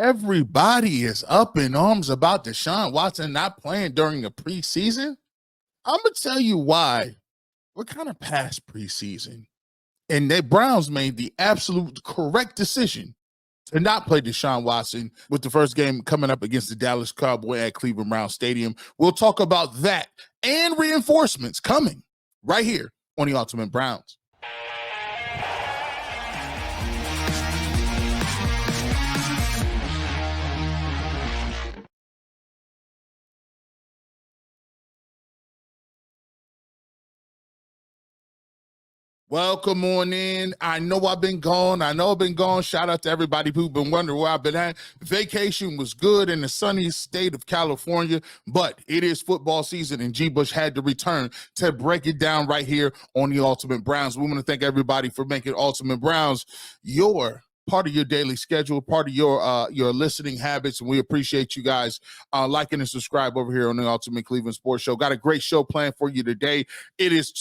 Everybody is up in arms about Deshaun Watson not playing during the preseason. I'm going to tell you why. We're kind of past preseason. And the Browns made the absolute correct decision to not play Deshaun Watson with the first game coming up against the Dallas Cowboys at Cleveland Browns Stadium. We'll talk about that and reinforcements coming right here on the Ultimate Browns. Welcome on in. I know I've been gone. Shout out to everybody who's been wondering where I've been at. Vacation was good in the sunny state of California, but it is football season, and G. Bush had to return to break it down right here on the Ultimate Browns. We want to thank everybody for making Ultimate Browns your part of your daily schedule, part of your listening habits, and we appreciate you guys liking and subscribe over here on the Ultimate Cleveland Sports Show. Got a great show planned for you today. It is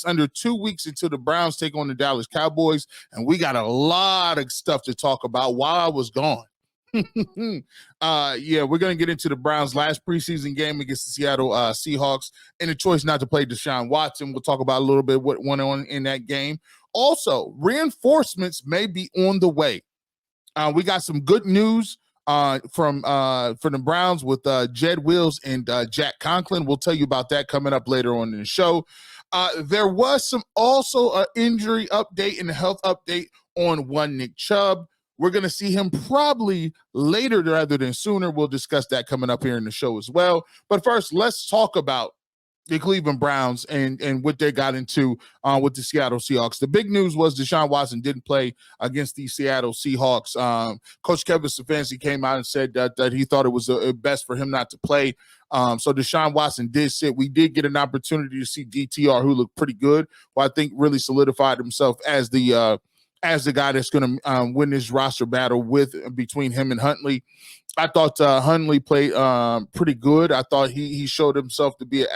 under 2 weeks until the Browns take on the Dallas Cowboys, and we got a lot of stuff to talk about while I was gone. We're going to get into the Browns' last preseason game against the Seattle Seahawks and the choice not to play Deshaun Watson. We'll talk about a little bit what went on in that game. Also, reinforcements may be on the way. We got some good news from the Browns with Jed Wills and Jack Conklin. We'll tell you about that coming up later on in the show. There was an injury update and a health update on one Nick Chubb. We're going to see him probably later rather than sooner. We'll discuss that coming up here in the show as well. But first, let's talk about the Cleveland Browns and what they got into with the Seattle Seahawks. The big news was Deshaun Watson didn't play against the Seattle Seahawks. Coach Kevin Stefanski came out and said that he thought it was best for him not to play. So Deshaun Watson did sit. We did get an opportunity to see DTR, who looked pretty good, who I think really solidified himself as the guy that's going to win this roster battle between him and Huntley. I thought Huntley played pretty good. I thought he showed himself to be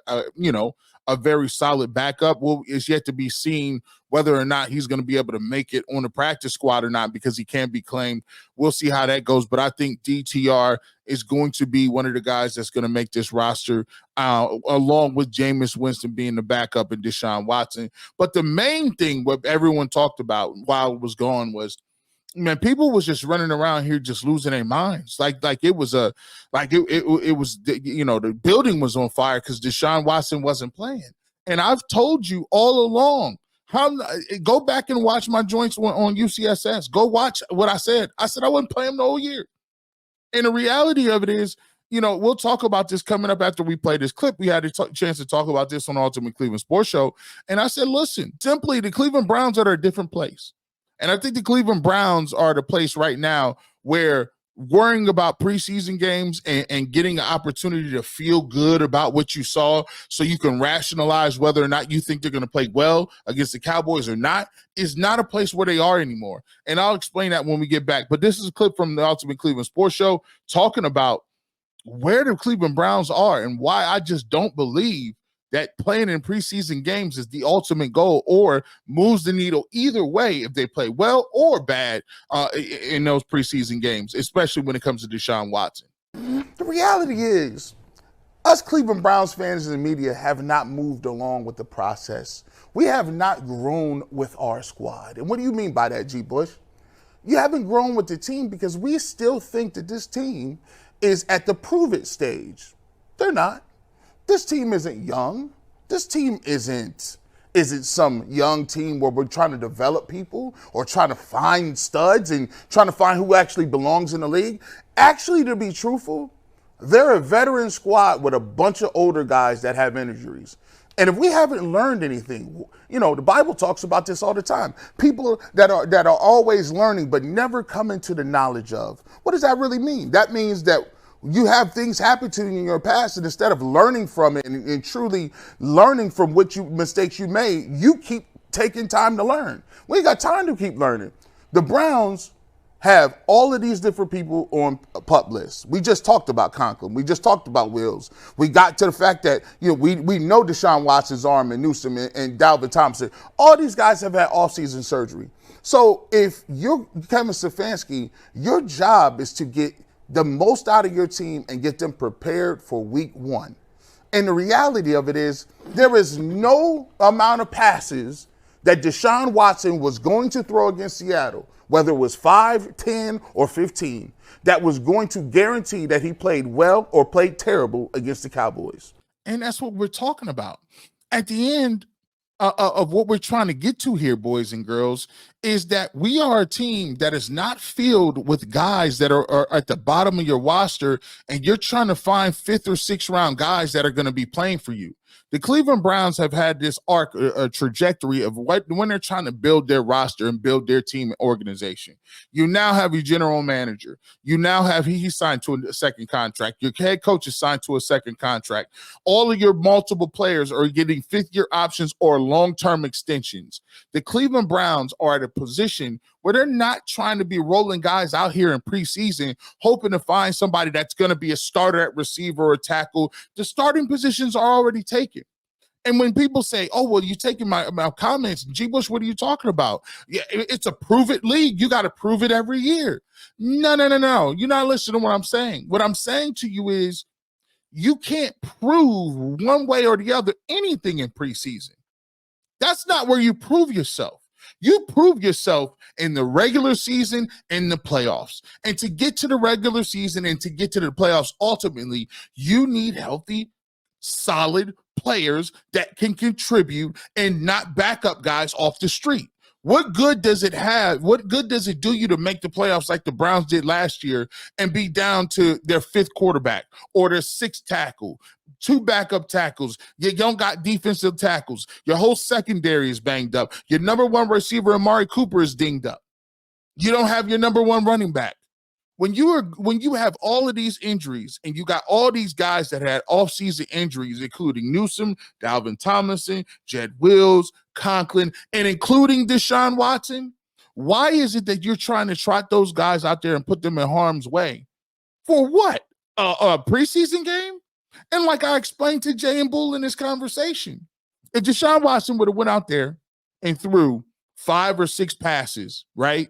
a very solid backup. Well, it's yet to be seen whether or not he's going to be able to make it on the practice squad or not, because he can't be claimed. We'll see how that goes. But I think DTR is going to be one of the guys that's going to make this roster, along with Jameis Winston being the backup and Deshaun Watson. But the main thing what everyone talked about while it was gone was, man, people was just running around here just losing their minds. It was the building was on fire because Deshaun Watson wasn't playing. And I've told you all along, go back and watch my joints on UCSS. Go watch what I said. I said I wouldn't play him the whole year. And the reality of it is, we'll talk about this coming up after we play this clip. We had a chance to talk about this on the Ultimate Cleveland Sports Show. And I said, listen, simply the Cleveland Browns are at a different place. And I think the Cleveland Browns are the place right now where worrying about preseason games and getting an opportunity to feel good about what you saw so you can rationalize whether or not you think they're going to play well against the Cowboys or not is not a place where they are anymore. And I'll explain that when we get back. But this is a clip from the Ultimate Cleveland Sports Show talking about where the Cleveland Browns are and why I just don't believe that playing in preseason games is the ultimate goal or moves the needle either way if they play well or bad in those preseason games, especially when it comes to Deshaun Watson. The reality is, us Cleveland Browns fans and the media have not moved along with the process. We have not grown with our squad. And what do you mean by that, G. Bush? You haven't grown with the team because we still think that this team is at the prove-it stage. They're not. This team isn't young. This team isn't some young team where we're trying to develop people or trying to find studs and trying to find who actually belongs in the league. Actually, to be truthful, they're a veteran squad with a bunch of older guys that have injuries. And if we haven't learned anything, the Bible talks about this all the time. People that are always learning but never come into the knowledge of. What does that really mean? That means that you have things happen to you in your past, and instead of learning from it and truly learning from mistakes you made, you keep taking time to learn. We ain't got time to keep learning. The Browns have all of these different people on PUP lists. We just talked about Conklin. We just talked about Wills. We got to the fact that we know Deshaun Watson's arm and Newsom and Dalvin Thompson. All these guys have had offseason surgery. So if you're Kevin Stefanski, your job is to get the most out of your team and get them prepared for week 1. And the reality of it is there is no amount of passes that Deshaun Watson was going to throw against Seattle, whether it was 5, 10, or 15, that was going to guarantee that he played well or played terrible against the Cowboys. And that's what we're talking about. At the end of what we're trying to get to here, boys and girls, is that we are a team that is not filled with guys that are at the bottom of your roster, and you're trying to find 5th or 6th round guys that are going to be playing for you. The Cleveland Browns have had this arc, a trajectory of when they're trying to build their roster and build their team and organization. You now have your general manager. You now have he signed to a second contract. Your head coach is signed to a second contract. All of your multiple players are getting 5th-year options or long-term extensions. The Cleveland Browns are at a position where they're not trying to be rolling guys out here in preseason, hoping to find somebody that's going to be a starter at receiver or tackle. The starting positions are already taken. And when people say, oh, well, you're taking my comments, G. Bush, what are you talking about? Yeah, it's a prove-it league. You got to prove it every year. No. You're not listening to what I'm saying. What I'm saying to you is you can't prove one way or the other anything in preseason. That's not where you prove yourself. You prove yourself in the regular season and the playoffs. And to get to the regular season and to get to the playoffs, ultimately, you need healthy, solid players that can contribute and not backup guys off the street. What good does it have? What good does it do you to make the playoffs like the Browns did last year and be down to their 5th quarterback or their 6th tackle, 2 backup tackles? You don't got defensive tackles. Your whole secondary is banged up. Your number 1 receiver, Amari Cooper, is dinged up. You don't have your number 1 running back. When you have all of these injuries and you got all these guys that had offseason injuries, including Newsome, Dalvin Tomlinson, Jed Wills, Conklin, and including Deshaun Watson, why is it that you're trying to trot those guys out there and put them in harm's way? For what? A preseason game? And like I explained to Jay and Bull in this conversation, if Deshaun Watson would have went out there and threw 5 or 6 passes, right?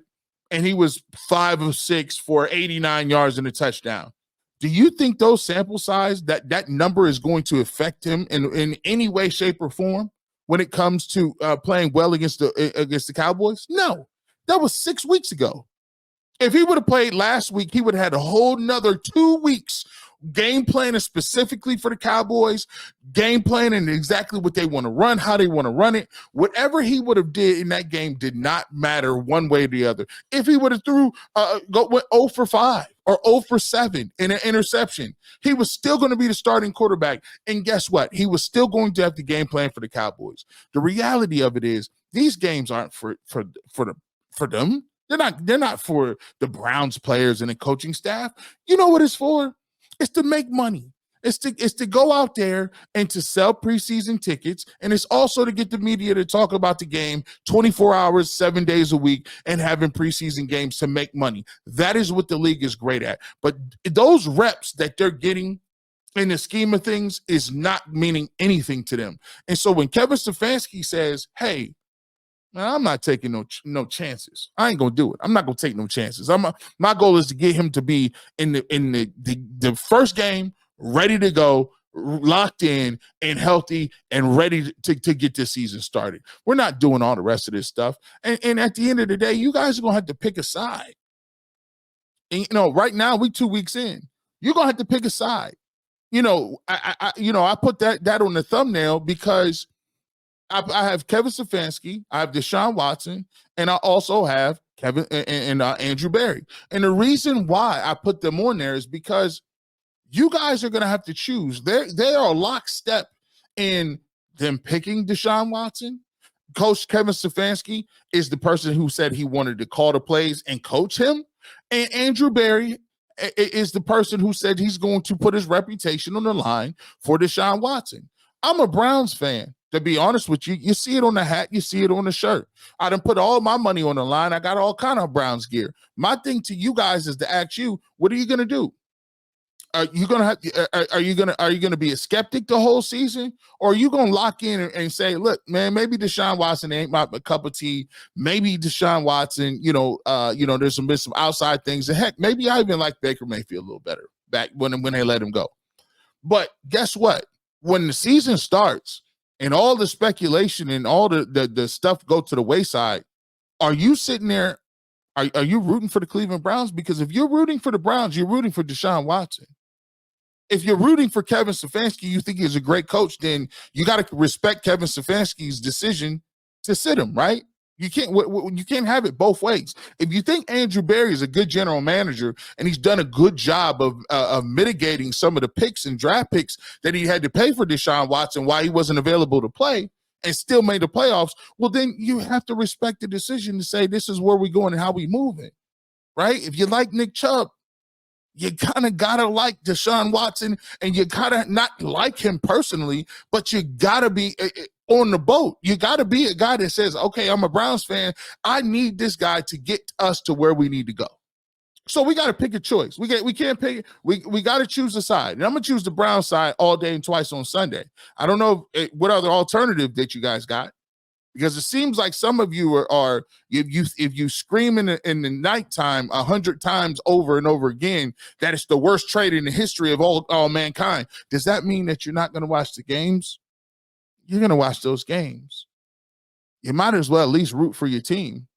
And he was 5 of 6 for 89 yards and a touchdown. Do you think those sample size, that number is going to affect him in any way, shape, or form when it comes to playing well against the Cowboys? No, that was 6 weeks ago. If he would have played last week, he would have had a whole nother 2 weeks game planning specifically for the Cowboys, game planning exactly what they want to run, how they want to run it. Whatever he would have did in that game did not matter one way or the other. If he would have went 0 for 5 or 0 for 7 in an interception, he was still going to be the starting quarterback. And guess what? He was still going to have the game plan for the Cowboys. The reality of it is these games aren't for them. They're not for the Browns players and the coaching staff. You know what it's for? It's to make money. It's to go out there and to sell preseason tickets. And it's also to get the media to talk about the game 24 hours, 7 days a week, and having preseason games to make money. That is what the league is great at. But those reps that they're getting in the scheme of things is not meaning anything to them. And so when Kevin Stefanski says, hey, man, I'm not taking no chances. I ain't gonna do it. I'm not gonna take no chances. My goal is to get him to be in the first game, ready to go, locked in and healthy and ready to get this season started. We're not doing all the rest of this stuff. And at the end of the day, you guys are gonna have to pick a side. And, right now we 2 weeks in. You're gonna have to pick a side. I put that on the thumbnail because I have Kevin Stefanski, I have Deshaun Watson, and I also have Kevin and Andrew Berry. And the reason why I put them on there is because you guys are going to have to choose. They are lockstep in them picking Deshaun Watson. Coach Kevin Stefanski is the person who said he wanted to call the plays and coach him. And Andrew Berry is the person who said he's going to put his reputation on the line for Deshaun Watson. I'm a Browns fan. To be honest with you, you see it on the hat, you see it on the shirt. I done put all my money on the line. I got all kind of Browns gear. My thing to you guys is to ask you, what are you going to do? Are you gonna have? Are you gonna be a skeptic the whole season, or are you gonna lock in and say, look, man, maybe Deshaun Watson ain't my cup of tea. Maybe Deshaun Watson, there's some outside things. And heck, maybe I even like Baker Mayfield a little better back when they let him go. But guess what? When the season starts and all the speculation and all the stuff go to the wayside, are you sitting there? Are you rooting for the Cleveland Browns? Because if you're rooting for the Browns, you're rooting for Deshaun Watson. If you're rooting for Kevin Stefanski, you think he's a great coach, then you got to respect Kevin Stefanski's decision to sit him, right? You can't have it both ways. If you think Andrew Berry is a good general manager and he's done a good job of mitigating some of the picks and draft picks that he had to pay for Deshaun Watson while he wasn't available to play and still made the playoffs, well, then you have to respect the decision to say this is where we're going and how we moving, right? If you like Nick Chubb, you kind of got to like Deshaun Watson, and you got to not like him personally, but you got to be on the boat. You got to be a guy that says, okay, I'm a Browns fan. I need this guy to get us to where we need to go. So we got to pick a choice. We can't pick. We got to choose a side. And I'm going to choose the Browns side all day and twice on Sunday. I don't know what other alternative that you guys got. Because it seems like some of you are if you scream in the nighttime 100 times over and over again that it's the worst trade in the history of all mankind, does that mean that you're not going to watch the games? You're going to watch those games. You might as well at least root for your team,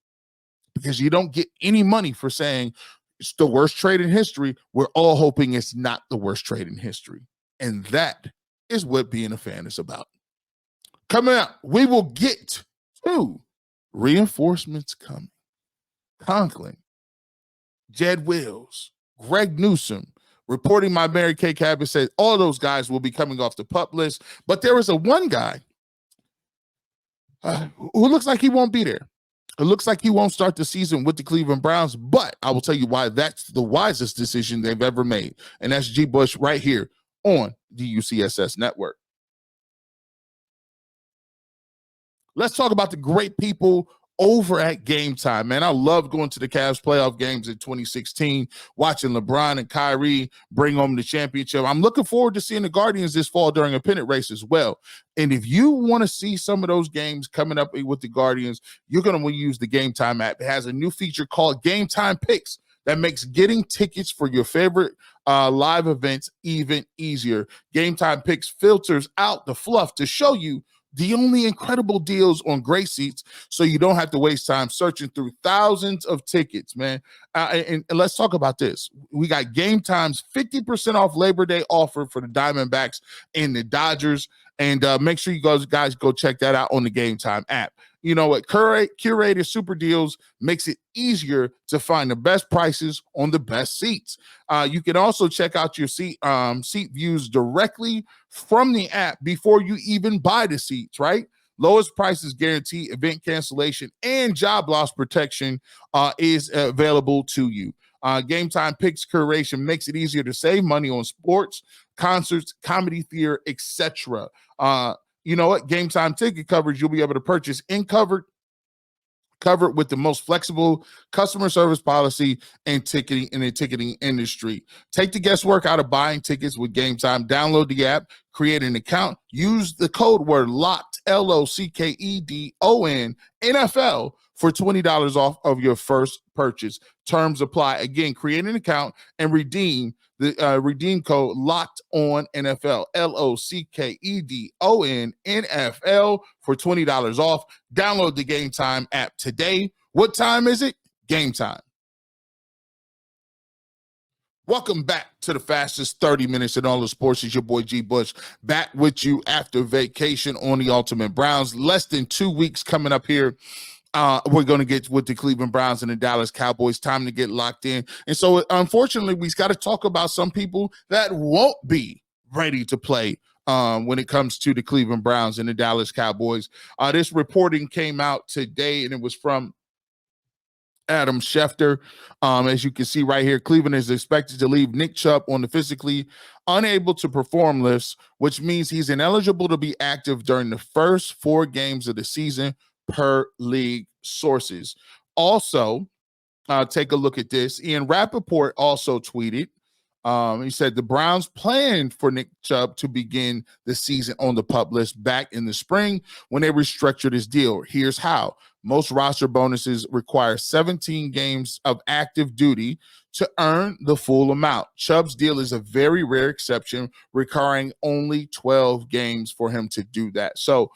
because you don't get any money for saying it's the worst trade in history. We're all hoping it's not the worst trade in history. And that is what being a fan is about. Coming up, we will get to reinforcements coming. Conklin, Jed Wills, Greg Newsome, reporting my Mary Kay Cabot said all those guys will be coming off the PUP list. But there is one guy who looks like he won't be there. It looks like he won't start the season with the Cleveland Browns, but I will tell you why that's the wisest decision they've ever made. And that's G. Bush right here on the UCSS Network. Let's talk about the great people over at Game Time, man. I love going to the Cavs playoff games in 2016, watching LeBron and Kyrie bring home the championship. I'm looking forward to seeing the Guardians this fall during a pennant race as well. And if you want to see some of those games coming up with the Guardians, you're going to want to use the Game Time app. It has a new feature called Game Time Picks that makes getting tickets for your favorite live events even easier. Game Time Picks filters out the fluff to show you the only incredible deals on great seats, so you don't have to waste time searching through thousands of tickets, man. And let's talk about this. We got Game Time's 50% off Labor Day offer for the Diamondbacks and the Dodgers. And make sure you guys go check that out on the Game Time app. You know what? Curated super deals makes it easier to find the best prices on the best seats. You can also check out your seat views directly from the app before you even buy the seats, right? Lowest prices guarantee, event cancellation, and job loss protection is available to you. Game Time Picks curation makes it easier to save money on sports, concerts, comedy theater, etc. You know what? Game Time ticket coverage you'll be able to purchase in covered with the most flexible customer service policy and ticketing in the ticketing industry. Take the guesswork out of buying tickets with Game Time. Download the app, create an account, use the code word LOCKED, LOCKEDON, NFL for $20 off of your first purchase. Terms apply. Again, create an account and redeem the redeem code Locked On NFL, LOCKEDON NFL for $20 off. Download the Game Time app today. What time is it? Game time. Welcome back to the fastest 30 minutes in all the sports. It's your boy G. Bush back with you after vacation on the Ultimate Browns. Less than 2 weeks coming up here. We're going to get with the Cleveland Browns and the Dallas Cowboys. Time to get locked in. And so, unfortunately, we've got to talk about some people that won't be ready to play when it comes to the Cleveland Browns and the Dallas Cowboys. This reporting came out today, and it was from Adam Schefter. As you can see right here, Cleveland is expected to leave Nick Chubb on the physically unable to perform list, which means he's ineligible to be active during the first 4 games of the season, per league sources. Also, take a look at this. Ian Rappaport also tweeted He said the Browns planned for Nick Chubb to begin the season on the PUP list back in the spring when they restructured his deal. Here's how. Most roster bonuses require 17 games of active duty to earn the full amount. Chubb's deal is a very rare exception, requiring only 12 games for him to do that. So,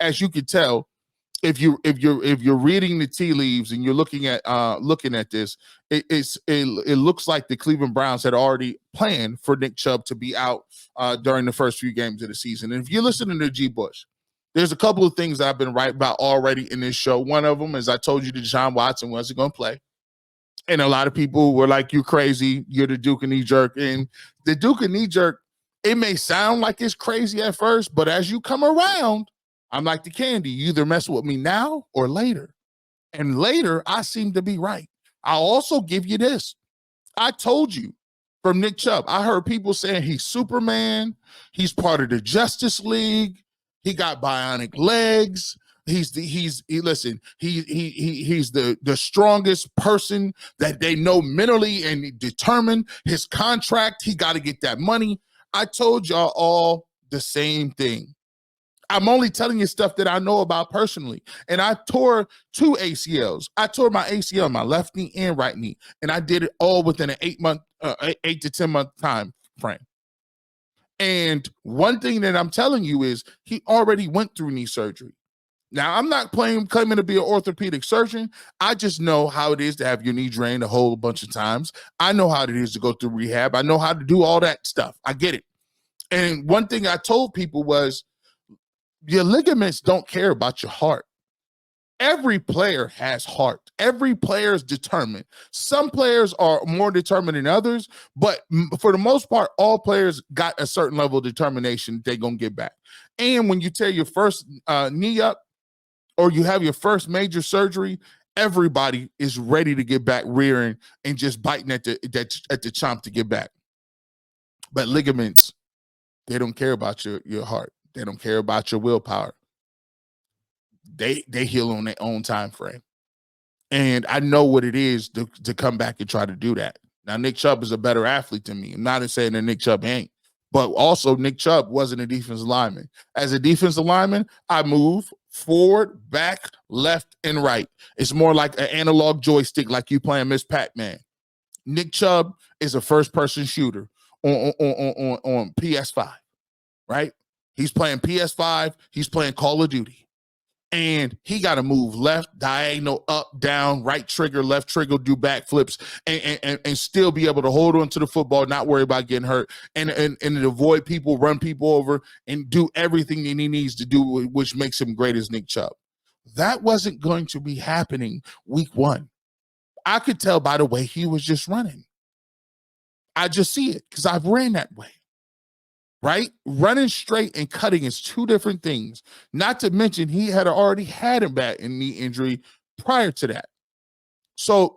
as you can tell, if you're reading the tea leaves and you're looking at this, it looks like the Cleveland Browns had already planned for Nick Chubb to be out during the first few games of the season. And if you're listening to G. Bush, there's a couple of things that I've been right about already in this show. One of them is I told you that Deshaun Watson wasn't going to play. And a lot of people were like, you crazy, you're the Duke and knee jerk. And the Duke and knee jerk, it may sound like it's crazy at first, but as you come around, I'm like the candy. You either mess with me now or later. And later, I seem to be right. I'll also give you this. I told you from Nick Chubb, I heard people saying he's Superman. He's part of the Justice League. He got bionic legs. He's the strongest person that they know mentally and determined. His contract, he got to get that money. I told y'all all the same thing. I'm only telling you stuff that I know about personally. And I tore 2 ACLs. I tore my ACL on my left knee and right knee. And I did it all within an 8 to 10 month time frame. And one thing that I'm telling you is he already went through knee surgery. Now, I'm not claiming to be an orthopedic surgeon. I just know how it is to have your knee drained a whole bunch of times. I know how it is to go through rehab. I know how to do all that stuff. I get it. And one thing I told people was, your ligaments don't care about your heart. Every player has heart. Every player is determined. Some players are more determined than others, but for the most part, all players got a certain level of determination they're going to get back. And when you tear your first knee up or you have your first major surgery, everybody is ready to get back rearing and just biting at the chomp to get back. But ligaments, they don't care about your heart. They don't care about your willpower. They heal on their own time frame. And I know what it is to come back and try to do that. Now, Nick Chubb is a better athlete than me. I'm not saying that Nick Chubb ain't. But also, Nick Chubb wasn't a defensive lineman. As a defensive lineman, I move forward, back, left, and right. It's more like an analog joystick like you playing Miss Pac-Man. Nick Chubb is a first-person shooter on PS5, right? He's playing PS5. He's playing Call of Duty. And he got to move left, diagonal, up, down, right trigger, left trigger, do backflips, and still be able to hold on to the football, not worry about getting hurt, and avoid people, run people over, and do everything that he needs to do, which makes him great as Nick Chubb. That wasn't going to be happening week 1. I could tell by the way he was just running. I just see it because I've ran that way. Right? Running straight and cutting is 2 different things. Not to mention he had already had a bad knee injury prior to that. So,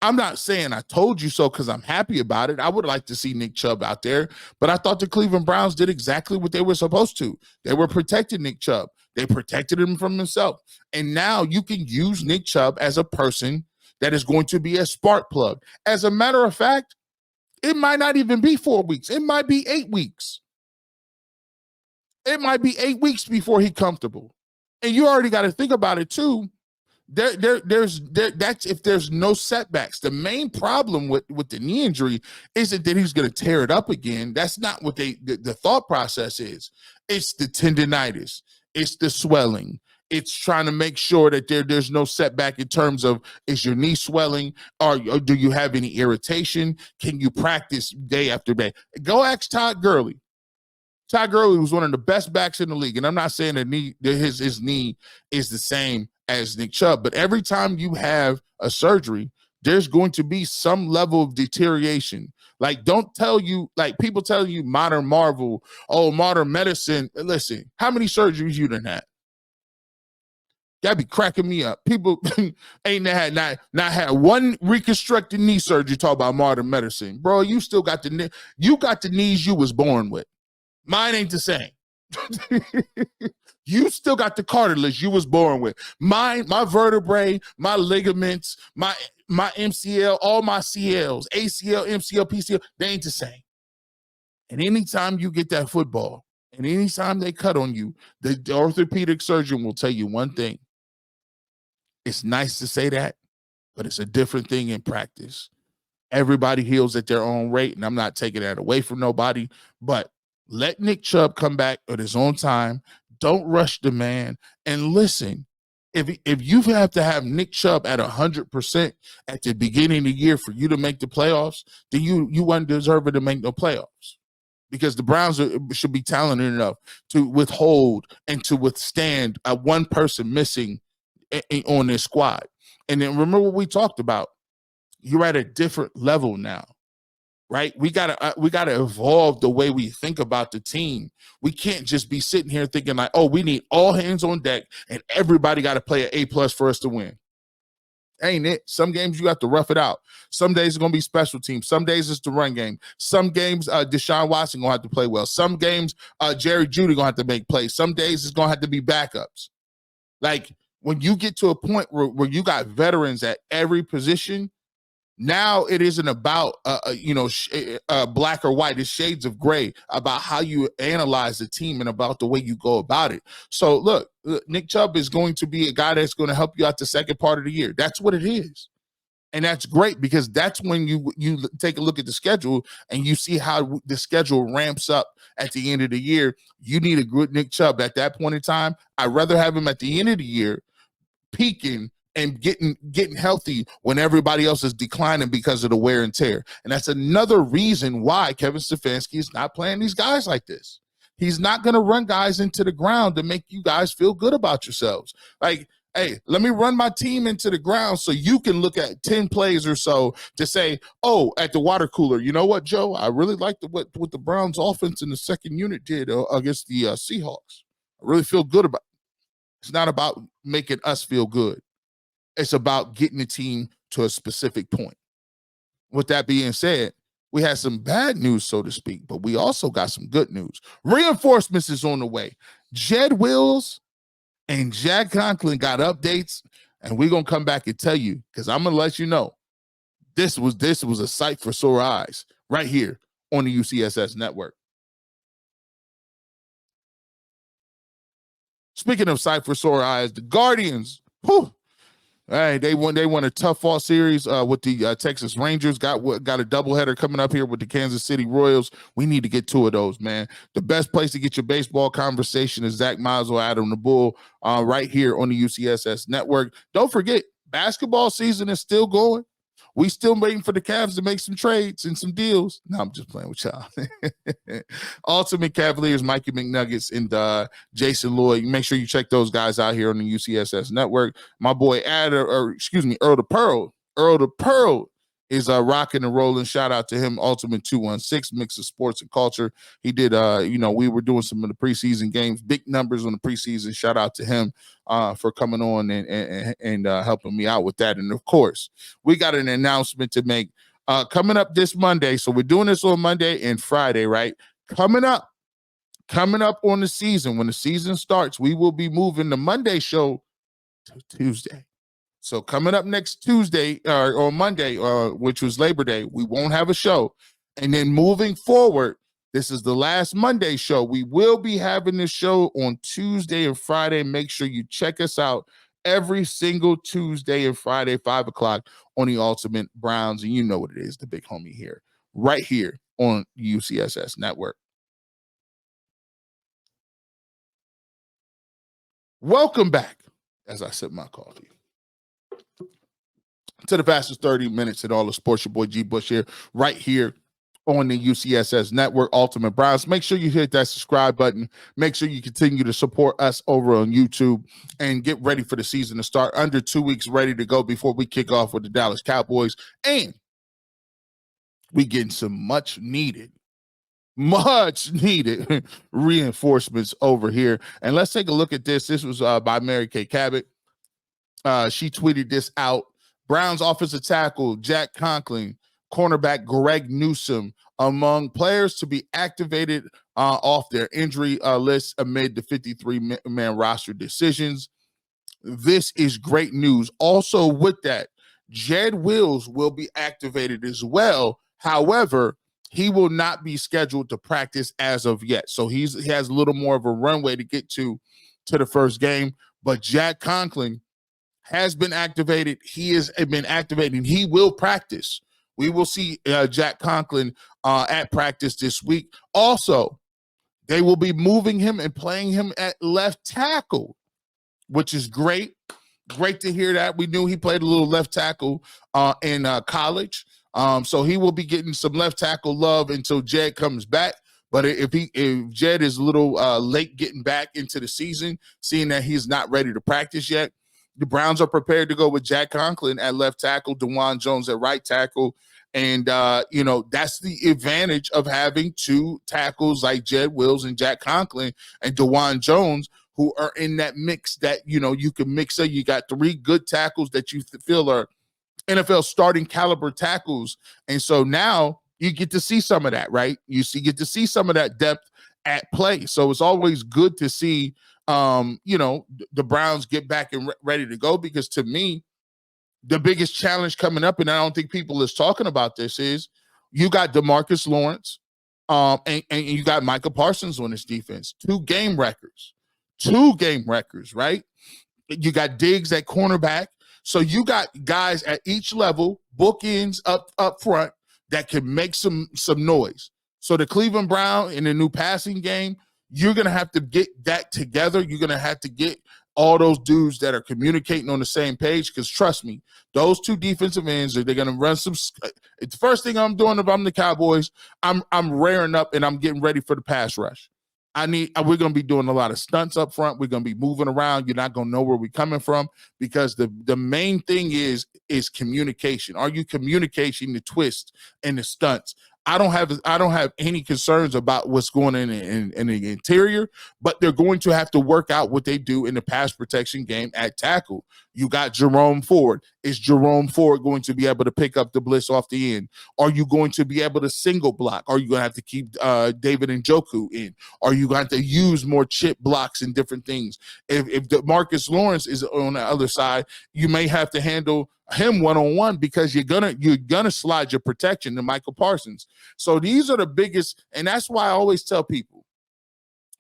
I'm not saying I told you so because I'm happy about it. I would like to see Nick Chubb out there, but I thought the Cleveland Browns did exactly what they were supposed to. They were protecting Nick Chubb. They protected him from himself. And now you can use Nick Chubb as a person that is going to be a spark plug. As a matter of fact, it might not even be 4 weeks. It might be 8 weeks. It might be 8 weeks before he's comfortable. And you already got to think about it too. That's if there's no setbacks. The main problem with the knee injury isn't that he's going to tear it up again. That's not what the thought process is. It's the tendinitis. It's the swelling. It's trying to make sure that there's no setback in terms of, is your knee swelling or do you have any irritation? Can you practice day after day? Go ask Todd Gurley. Todd Gurley was one of the best backs in the league. And I'm not saying that his knee is the same as Nick Chubb, but every time you have a surgery, there's going to be some level of deterioration. Like, don't tell you, like people tell you modern marvel, modern medicine. Listen, how many surgeries you done had? That'd be cracking me up. People ain't not had one reconstructed knee surgery. Talk about modern medicine, bro. You still got the knees you was born with. Mine ain't the same. You still got the cartilage you was born with. My vertebrae, my ligaments, my MCL, all my CLs, ACL, MCL, PCL, they ain't the same. And anytime you get that football, and anytime they cut on you, the orthopedic surgeon will tell you one thing. It's nice to say that, but it's a different thing in practice. Everybody heals at their own rate, and I'm not taking that away from nobody, but let Nick Chubb come back at his own time. Don't rush the man. And listen, if you have to have Nick Chubb at 100% at the beginning of the year for you to make the playoffs, then you wouldn't deserve it to make no playoffs, because the Browns should be talented enough to withhold and to withstand one person missing on their squad. And then remember what we talked about. You're at a different level now. Right? We gotta evolve the way we think about the team. We can't just be sitting here thinking like, oh, we need all hands on deck and everybody got to play an A+ for us to win. Ain't it? Some games you have to rough it out. Some days it's gonna be special teams. Some days it's the run game. Some games Deshaun Watson gonna have to play well. Some games Jerry Jeudy gonna have to make plays. Some days it's gonna have to be backups. Like when you get to a point where you got veterans at every position. Now it isn't about black or white. It's shades of gray about how you analyze the team and about the way you go about it. So look, Nick Chubb is going to be a guy that's going to help you out the second part of the year. That's what it is. And that's great, because that's when you take a look at the schedule and you see how the schedule ramps up at the end of the year. You need a good Nick Chubb at that point in time. I'd rather have him at the end of the year peaking and getting healthy when everybody else is declining because of the wear and tear. And that's another reason why Kevin Stefanski is not playing these guys like this. He's not going to run guys into the ground to make you guys feel good about yourselves. Like, hey, let me run my team into the ground so you can look at 10 plays or so to say, oh, at the water cooler, you know what, Joe? I really liked what the Browns offense in the second unit did against the Seahawks. I really feel good about it. It's not about making us feel good. It's about getting the team to a specific point. With that being said, we had some bad news, so to speak, but we also got some good news. Reinforcements is on the way. Jed Wills and Jack Conklin got updates, and we're going to come back and tell you, because I'm going to let you know this was a sight for sore eyes right here on the UCSS network. Speaking of sight for sore eyes, the Guardians, whew, hey, they won a tough fall series with the Texas Rangers. Got a doubleheader coming up here with the Kansas City Royals. We need to get two of those, man. The best place to get your baseball conversation is Zach Miles or Adam the Bull right here on the UCSS network. Don't forget, basketball season is still going. We still waiting for the Cavs to make some trades and some deals. No, I'm just playing with y'all. Ultimate Cavaliers, Mikey McNuggets, and Jason Lloyd. Make sure you check those guys out here on the UCSS network. My boy Earl the Pearl. Earl the Pearl is rocking and rolling. Shout out to him. Ultimate 216, mix of sports and culture. He did, we were doing some of the preseason games, big numbers on the preseason. Shout out to him for coming on and helping me out with that. And of course, we got an announcement to make coming up this Monday. So we're doing this on Monday and Friday, right? Coming up on the season, when the season starts, we will be moving the Monday show to Tuesday. So coming up next Tuesday or Monday, which was Labor Day, we won't have a show. And then moving forward, this is the last Monday show. We will be having this show on Tuesday and Friday. Make sure you check us out every single Tuesday and Friday, 5 o'clock on the Ultimate Browns. And you know what it is, the big homie here, right here on UCSS Network. Welcome back, as I sip my coffee, to the fastest 30 minutes in all the sports. Your boy G Bush here, right here on the UCSS Network, Ultimate Browns. Make sure you hit that subscribe button. Make sure you continue to support us over on YouTube and get ready for the season to start. Under 2 weeks ready to go before we kick off with the Dallas Cowboys. And we getting some much needed reinforcements over here. And let's take a look at this. This was by Mary Kay Cabot. She tweeted this out. Browns offensive tackle Jack Conklin cornerback Greg Newsome among players to be activated off their injury list amid the 53-man roster decisions. This is great news. Also, with that, Jed Wills will be activated as well. However, he will not be scheduled to practice as of yet. So he has a little more of a runway to get to the first game. But Jack Conklin has been activated. He has been activated. He will practice. We will see Jack Conklin at practice this week. Also, they will be moving him and playing him at left tackle, which is great. Great to hear that. We knew he played a little left tackle in college. So he will be getting some left tackle love until Jed comes back. But if Jed is a little late getting back into the season, seeing that he's not ready to practice yet, the Browns are prepared to go with Jack Conklin at left tackle, DeJuan Jones at right tackle. And, that's the advantage of having two tackles like Jed Wills and Jack Conklin and DeJuan Jones, who are in that mix that, you can mix up. You got three good tackles that you feel are NFL starting caliber tackles. And so now you get to see some of that, right? Get to see some of that depth at play. So it's always good to see, the Browns get back and ready to go, because to me, the biggest challenge coming up, and I don't think people is talking about this, is you got DeMarcus Lawrence and you got Micah Parsons on this defense. Two game records, right? You got Diggs at cornerback. So you got guys at each level, bookends up front, that can make some noise. So the Cleveland Browns in the new passing game, you're going to have to get that together. You're going to have to get all those dudes that are communicating on the same page, because trust me, those two defensive ends, they're going to run some. It's the first thing I'm doing if I'm the Cowboys. I'm rearing up and I'm getting ready for the pass rush. We're going to be doing a lot of stunts up front. We're going to be moving around. You're not going to know where we're coming from, because the main thing is communication. Are you communicating the twist and the stunts? I don't have any concerns about what's going on in the interior, but they're going to have to work out what they do in the pass protection game at tackle. You got Jerome Ford. Is Jerome Ford going to be able to pick up the blitz off the end? Are you going to be able to single block? Are you going to have to keep David Njoku in? Are you going to use more chip blocks and different things? If Marcus Lawrence is on the other side, you may have to handle him one-on-one, because you're gonna slide your protection to Michael Parsons. So these are the biggest, and that's why I always tell people,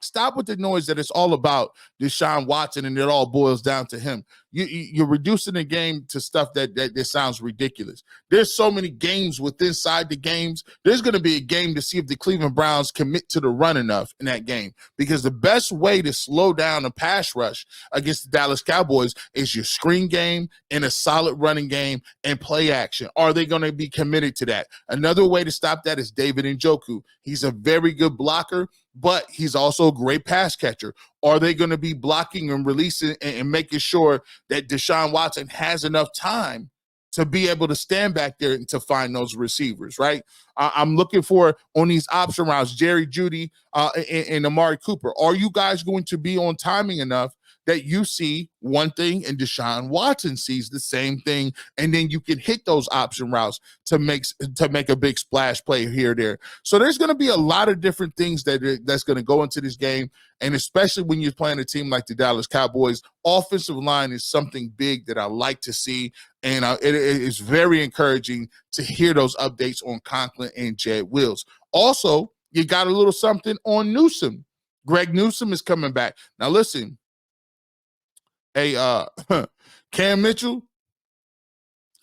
stop with the noise that it's all about Deshaun Watson and it all boils down to him. You're reducing the game to stuff that sounds ridiculous. There's so many games inside the games. There's going to be a game to see if the Cleveland Browns commit to the run enough in that game, because the best way to slow down a pass rush against the Dallas Cowboys is your screen game and a solid running game and play action. Are they going to be committed to that? Another way to stop that is David Njoku. He's a very good blocker, but he's also a great pass catcher. Are they going to be blocking and releasing and making sure that Deshaun Watson has enough time to be able to stand back there and to find those receivers, right? I'm looking for, on these option routes, Jerry Jeudy and Amari Cooper. Are you guys going to be on timing enough that you see one thing and Deshaun Watson sees the same thing, and then you can hit those option routes to make a big splash play here or there? So there's going to be a lot of different things that's going to go into this game, and especially when you're playing a team like the Dallas Cowboys, offensive line is something big that I like to see, and it is very encouraging to hear those updates on Conklin and Jed Wills. Also, you got a little something on Newsome. Greg Newsome is coming back. Now listen, hey, Cam Mitchell,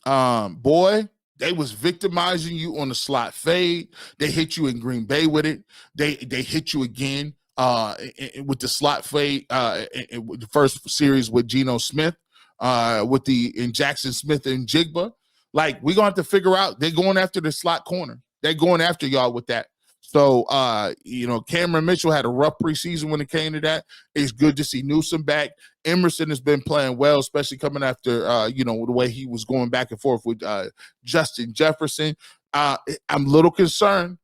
boy, they was victimizing you on the slot fade. They hit you in Green Bay with it. They hit you again with the slot fade with the first series with Geno Smith, in Jackson Smith and Jigba. Like, we're going to have to figure out, they're going after the slot corner. They're going after y'all with that. So, Cameron Mitchell had a rough preseason when it came to that. It's good to see Newsome back. Emerson has been playing well, especially coming after, the way he was going back and forth with Justin Jefferson. I'm a little concerned,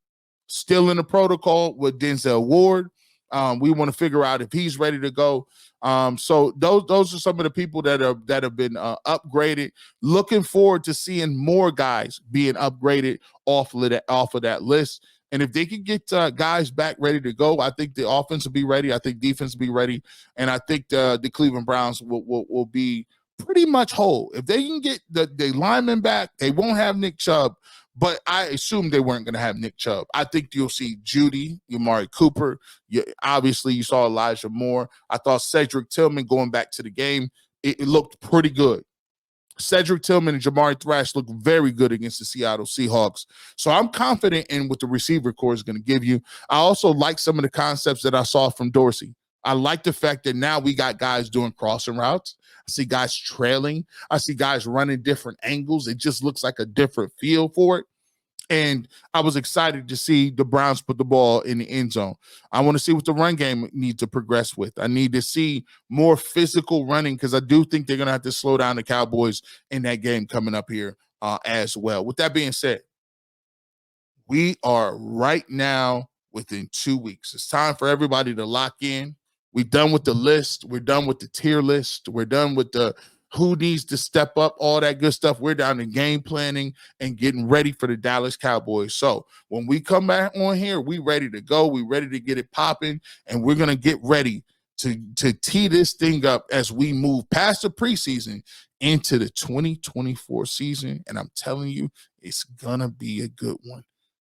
still in the protocol with Denzel Ward. We want to figure out if he's ready to go. So those are some of the people that have been upgraded. Looking forward to seeing more guys being upgraded off of that list. And if they can get guys back ready to go, I think the offense will be ready. I think defense will be ready, and I think the Cleveland Browns will be pretty much whole. If they can get the linemen back, they won't have Nick Chubb. But I assumed they weren't going to have Nick Chubb. I think you'll see Judy, Amari Cooper. Obviously, you saw Elijah Moore. I thought Cedric Tillman going back to the game, it looked pretty good. Cedric Tillman and Jamari Thrash look very good against the Seattle Seahawks. So I'm confident in what the receiver core is going to give you. I also like some of the concepts that I saw from Dorsey. I like the fact that now we got guys doing crossing routes. I see guys trailing. I see guys running different angles. It just looks like a different feel for it. And I was excited to see the Browns put the ball in the end zone. I want to see what the run game needs to progress with. I need to see more physical running because I do think they're going to have to slow down the Cowboys in that game coming up here as well. With that being said, we are right now within 2 weeks. It's time for everybody to lock in. We're done with the list. We're done with the tier list. We're done with the who needs to step up, all that good stuff. We're down to game planning and getting ready for the Dallas Cowboys. So when we come back on here, we ready to go. We ready to get it popping, and we're going to get ready to tee this thing up as we move past the preseason into the 2024 season. And I'm telling you, it's going to be a good one.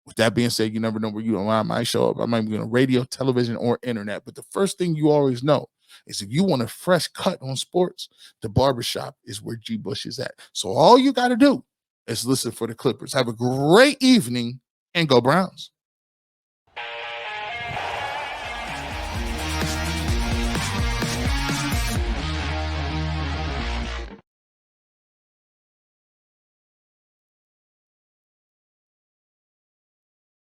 With that being said, you never know where I might show up. I might be on radio, television, or internet. But the first thing you always know is if you want a fresh cut on sports, the barbershop is where G. Bush is at. So all you got to do is listen for the Clippers. Have a great evening and go Browns.